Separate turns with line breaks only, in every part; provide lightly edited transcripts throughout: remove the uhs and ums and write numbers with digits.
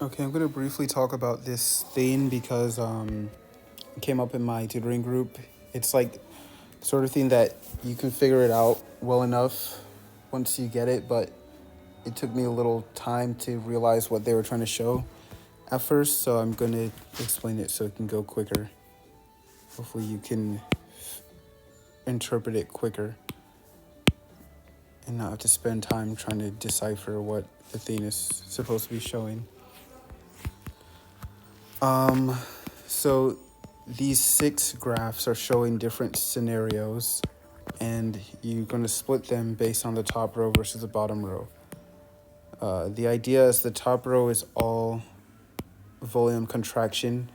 Okay, I'm going to briefly talk about this thing because it came up in my tutoring group. It's like sort of thing that you can figure it out well enough once you get it, but it took me a little time to realize what they were trying to show at first, so I'm going to explain it so it can go quicker. Hopefully you can interpret it quicker and not have to spend time trying to decipher what the thing is supposed to be showing. So these 6 graphs are showing different scenarios, and you're going to split them based on the top row versus the bottom row. The idea is the top row is all volume contraction,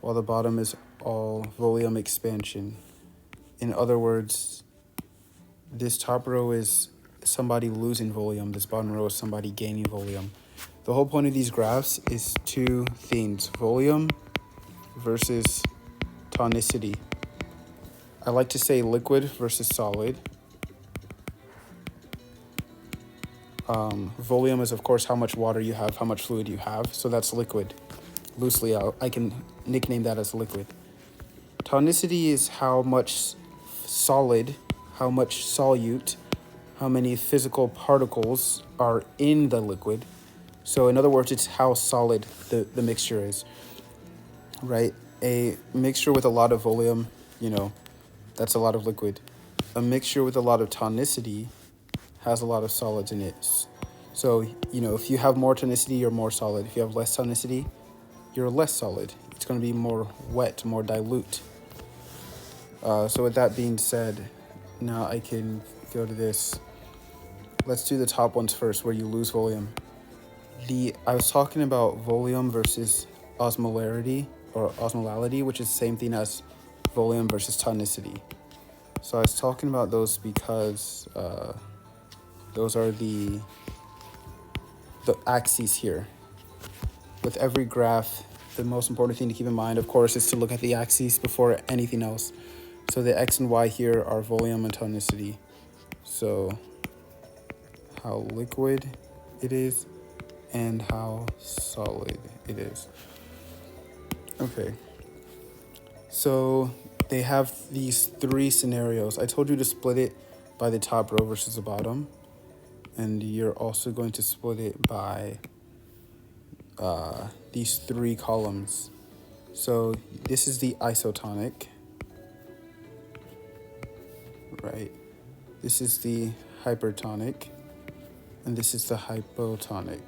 while the bottom is all volume expansion. In other words, this top row is somebody losing volume, this bottom row is somebody gaining volume. The whole point of these graphs is 2 things: volume versus tonicity. I like to say liquid versus solid. Volume is, of course, how much water you have, how much fluid you have, so that's liquid. Loosely, I can nickname that as liquid. Tonicity is how much solid, how much solute, how many physical particles are in the liquid. So in other words, it's how solid the mixture is, right? A mixture with a lot of volume, that's a lot of liquid. A mixture with a lot of tonicity has a lot of solids in it. So, if you have more tonicity, you're more solid. If you have less tonicity, you're less solid. It's going to be more wet, more dilute. So with that being said, now I can go to this. Let's do the top ones first, where you lose volume. I was talking about volume versus osmolarity, or osmolality, which is the same thing as volume versus tonicity. So I was talking about those because those are the axes here. With every graph, the most important thing to keep in mind, of course, is to look at the axes before anything else. So the x and y here are volume and tonicity. So how liquid it is and how solid it is. Okay. So they have these 3 scenarios. I told you to split it by the top row versus the bottom. And you're also going to split it by these 3 columns. So this is the isotonic, right? This is the hypertonic, and this is the hypotonic.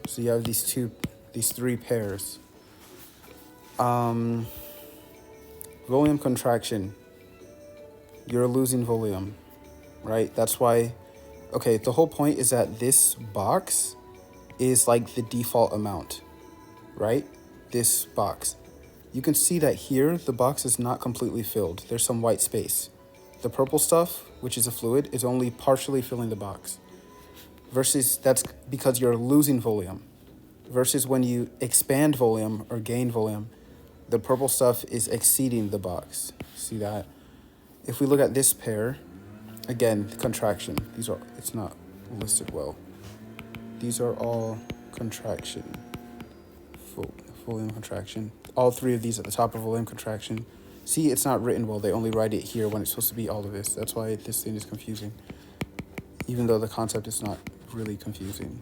So you have these 3 pairs. Volume contraction. You're losing volume, right? That's why, okay, the whole point is that this box is like the default amount, right? This box. You can see that here, the box is not completely filled. There's some white space. The purple stuff, which is a fluid, is only partially filling the box. Versus, that's because you're losing volume. Versus when you expand volume or gain volume, the purple stuff is exceeding the box. See that? If we look at this pair, again, contraction. It's not listed well. These are all contraction, volume contraction. All 3 of these at the top are volume contraction. See, it's not written well. They only write it here when it's supposed to be all of this. That's why this thing is confusing, even though the concept is not really confusing.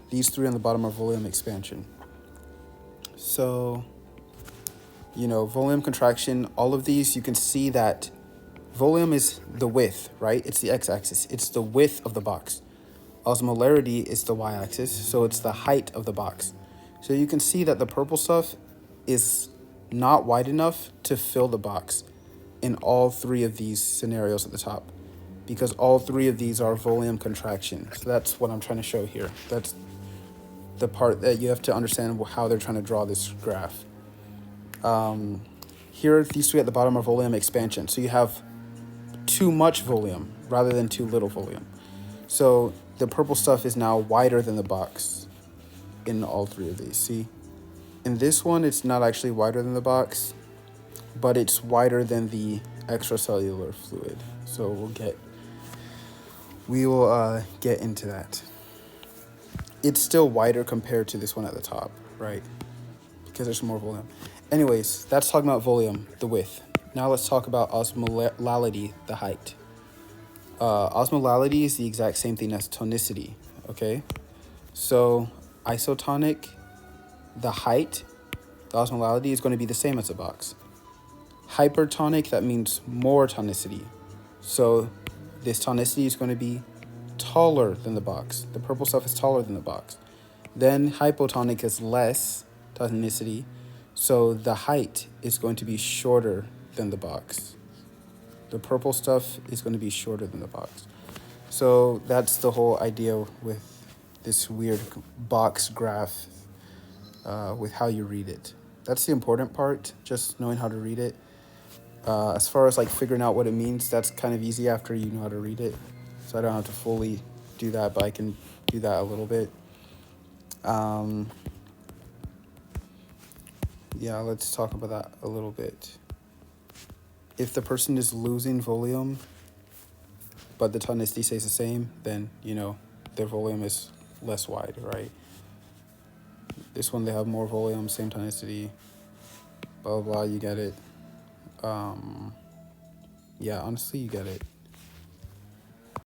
These 3 on the bottom are volume expansion. So, volume contraction, all of these, you can see that volume is the width, right? It's the x-axis. It's the width of the box. Osmolarity is the y-axis, so it's the height of the box. So you can see that the purple stuff is not wide enough to fill the box in all 3 of these scenarios at the top, because all 3 of these are volume contraction. So that's what I'm trying to show here. That's the part that you have to understand how they're trying to draw this graph. Here, these 3 at the bottom are volume expansion. So you have too much volume rather than too little volume. So the purple stuff is now wider than the box in all 3 of these. See? In this one, it's not actually wider than the box, but it's wider than the extracellular fluid. So we will get into that. it's still wider compared to this one at the top, right? Because there's more volume. Anyways, that's talking about volume, the width. Now let's talk about osmolality, the height. Osmolality is the exact same thing as tonicity, okay? So isotonic, the height, the osmolality is going to be the same as the box. Hypertonic, that means more tonicity. So this tonicity is going to be taller than the box. The purple stuff is taller than the box. Then hypotonic is less tonicity. So the height is going to be shorter than the box. The purple stuff is going to be shorter than the box. So that's the whole idea with this weird box graph with how you read it. That's the important part, just knowing how to read it. As far as like figuring out what it means, that's kind of easy after you know how to read it. So I don't have to fully do that, but I can do that a little bit. Yeah, let's talk about that a little bit. If the person is losing volume, but the tonicity stays the same, then, you know, their volume is less wide, right? This one, they have more volume, same tonicity, blah, blah, blah, you get it. Yeah, honestly, you get it.